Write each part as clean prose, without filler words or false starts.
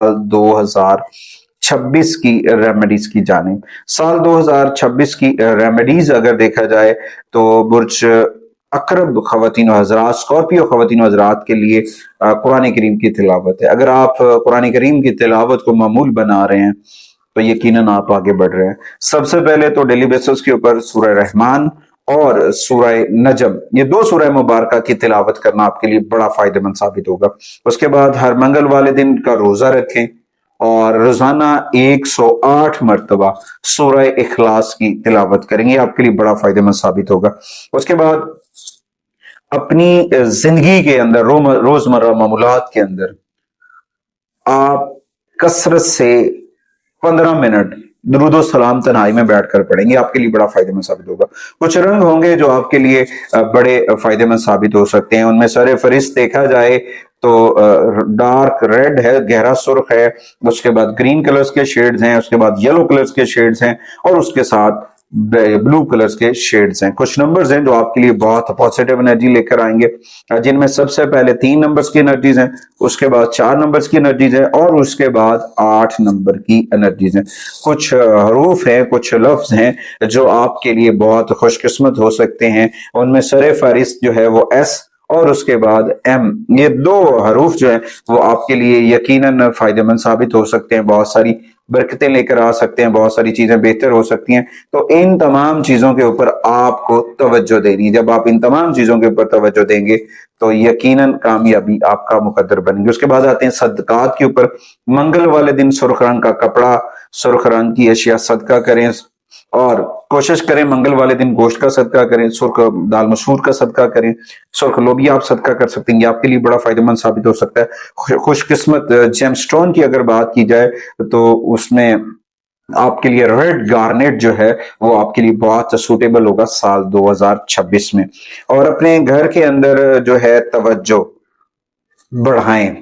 2026 की रेमेडीज की जानिब। साल 2026 की रेमेडीज अगर देखा जाए तो बुर्ज अकरब खवातीन हजरात, स्कॉर्पियो खवातीन हजरात के लिए कुरान करीम की तिलावत है। अगर आप कुरान करीम की तिलावत को मामूल बना रहे हैं तो यकीनन आप आगे बढ़ रहे हैं। सबसे पहले तो डेली बेसिस के ऊपर सूरह रहमान और सूरह नजम, ये दो सूरह मुबारका की तिलावत करना आपके लिए बड़ा फायदेमंद साबित होगा। उसके बाद हर मंगल वाले दिन का रोजा रखें और रोजाना 108 मरतबा सूरह इखलास की तिलावत करेंगे, आपके लिए बड़ा फायदेमंद साबित होगा। उसके बाद अपनी जिंदगी के अंदर रोजमर्रा मामूलात के अंदर आप कसरत से 15 मिनट दुरूदो सलाम तन्हाई में बैठकर पढ़ेंगे, आपके लिए बड़ा फायदेमंद साबित होगा। कुछ रंग होंगे जो आपके लिए बड़े फायदेमंद साबित हो सकते हैं। उनमें सर फरिस्त देखा जाए तो डार्क रेड है, गहरा सुर्ख है, उसके बाद ग्रीन कलर्स के शेड्स हैं, उसके बाद येलो कलर्स के शेड्स हैं और उसके साथ ब्लू कलर्स के शेड्स हैं। कुछ नंबर्स हैं जो आपके लिए बहुत पॉजिटिव एनर्जी लेकर आएंगे, जिनमें सबसे पहले 3 नंबर्स की एनर्जीज हैं, उसके बाद 4 नंबर्स की एनर्जीज है और उसके बाद 8 नंबर की एनर्जीज हैं। कुछ हरूफ हैं, कुछ लफ्ज हैं जो आपके लिए बहुत खुशकिस्मत हो सकते हैं। उनमें सर फहरिस्त जो है वो एस और उसके बाद एम, ये 2 हरूफ जो है वो आपके लिए यकीनन फायदेमंद साबित हो सकते हैं, बहुत सारी बरकतें लेकर आ सकते हैं, बहुत सारी चीजें बेहतर हो सकती हैं। तो इन तमाम चीजों के ऊपर आपको तवज्जो देनी है। जब आप इन तमाम चीजों के ऊपर तवज्जो देंगे तो यकीनन कामयाबी आपका मुकद्दर बनेगी। उसके बाद आते हैं सदकात के ऊपर। मंगल वाले दिन सुर्ख रंग का कपड़ा, सुर्ख रंग की अशिया सदका करें और कोशिश करें मंगल वाले दिन गोश्त का सदका करें, सुर्ख दाल मसूर का सदका करें, सुर्ख लोबिया आप सदका कर सकते हैं, ये आपके लिए बड़ा फायदेमंद साबित हो सकता है। खुशकिस्मत जेमस्टोन की अगर बात की जाए तो उसमें आपके लिए रेड गार्नेट जो है वो आपके लिए बहुत सूटेबल होगा साल 2026 में। और अपने घर के अंदर जो है तवज्जो बढ़ाएं।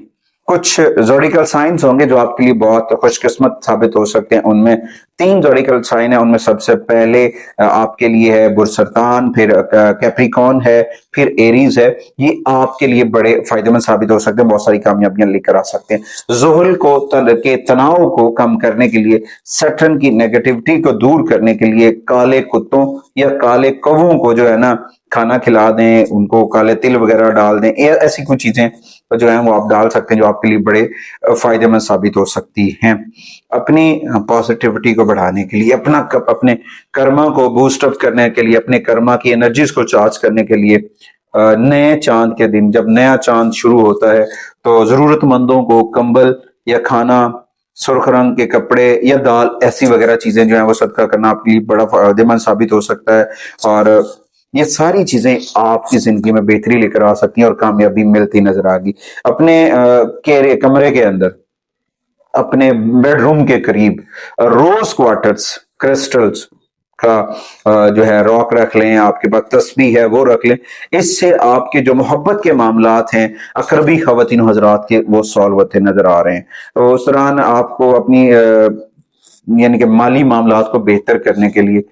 कुछ जोडिकल साइंस होंगे जो आपके लिए बहुत खुशकिस्मत साबित हो सकते हैं। उनमें 3 जोडिकल साइन है। उनमें सबसे पहले आपके लिए है बुर्ज सरतान, फिर कैप्रिकॉन है, फिर एरीज है। ये आपके लिए बड़े फायदेमंद साबित हो सकते हैं, बहुत सारी कामयाबियां लेकर आ सकते हैं। जुहल को के तनाव को कम करने के लिए, सैटर्न की नेगेटिविटी को दूर करने के लिए काले कुत्तों या काले कौवों को जो है ना खाना खिला दें, उनको काले तिल वगैरह डाल दें, ऐसी कुछ चीजें जो है वो आप डाल सकते हैं जो आपके लिए बड़े फायदेमंद साबित हो सकती हैं। अपनी पॉजिटिविटी को बढ़ाने के लिए, अपने कर्मा को बूस्ट अप करने के लिए, अपने कर्मा की एनर्जीज को चार्ज करने के लिए नए चांद के दिन, जब नया चांद शुरू होता है तो जरूरतमंदों को कंबल या खाना, सुर्ख रंग के कपड़े या दाल, ऐसी वगैरह चीजें जो है वो सदका करना आपके लिए बड़ा फायदेमंद साबित हो सकता है। और ये सारी चीजें आपकी जिंदगी में बेहतरी लेकर आ सकती हैं और कामयाबी मिलती नजर आएगी। अपने कमरे के अंदर, अपने बेडरूम के करीब रोज क्वार्टर्स क्रिस्टल्स का जो है रॉक रख लें, आपके पास तस्बीह है वो रख लें। इससे आपके जो मोहब्बत के मामलात हैं अकरबी खवातीन हजरात के, वो सॉल्व होते नजर आ रहे हैं। तो उस दौरान आपको अपनी यानी कि माली मामलात को बेहतर करने के लिए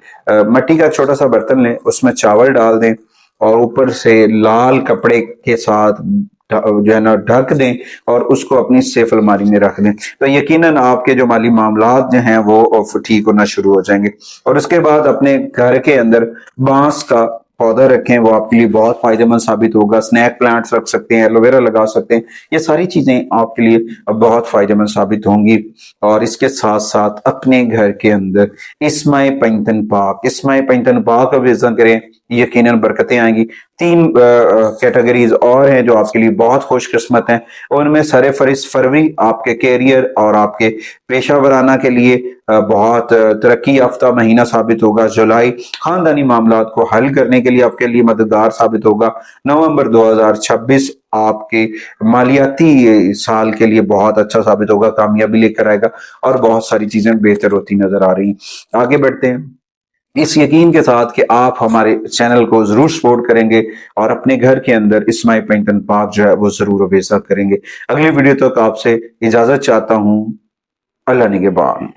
मिट्टी का छोटा सा बर्तन लें, उसमें चावल डाल दें और ऊपर से लाल कपड़े के साथ जो है ना ढक दें और उसको अपनी सेफ अलमारी में रख दें। तो यकीनन आपके जो माली मामलात जो हैं वो ठीक होना शुरू हो जाएंगे। और उसके बाद अपने घर के अंदर बांस का पौधा रखें, वो आपके लिए बहुत फायदेमंद साबित होगा। स्नैक प्लांट्स रख सकते हैं, एलोवेरा लगा सकते हैं, ये सारी चीजें आपके लिए बहुत फायदेमंद साबित होंगी। और इसके साथ साथ अपने घर के अंदर इस्माए पैंतन पाक का विज़न करें, यकीनन बरकतें आएंगी। 3 कैटेगरीज और हैं जो आपके लिए बहुत खुशकिस्मत हैं। उनमें सर फरिस्त फरवरी आपके कैरियर और आपके पेशा वराना के लिए बहुत तरक्की याफ्ता महीना साबित होगा। जुलाई खानदानी मामलात को हल करने के लिए आपके लिए मददगार साबित होगा। नवंबर 2026 आपके मालियाती साल के लिए बहुत अच्छा साबित होगा, कामयाबी लेकर आएगा और बहुत सारी चीजें बेहतर होती नजर आ रही हैं। आगे बढ़ते हैं इस यकीन के साथ कि आप हमारे चैनल को जरूर सपोर्ट करेंगे और अपने घर के अंदर इस्माए पैंतन पाक जो है वो जरूर बेजा करेंगे। अगली वीडियो तक आपसे इजाजत चाहता हूं। अल्लाह निगहबान।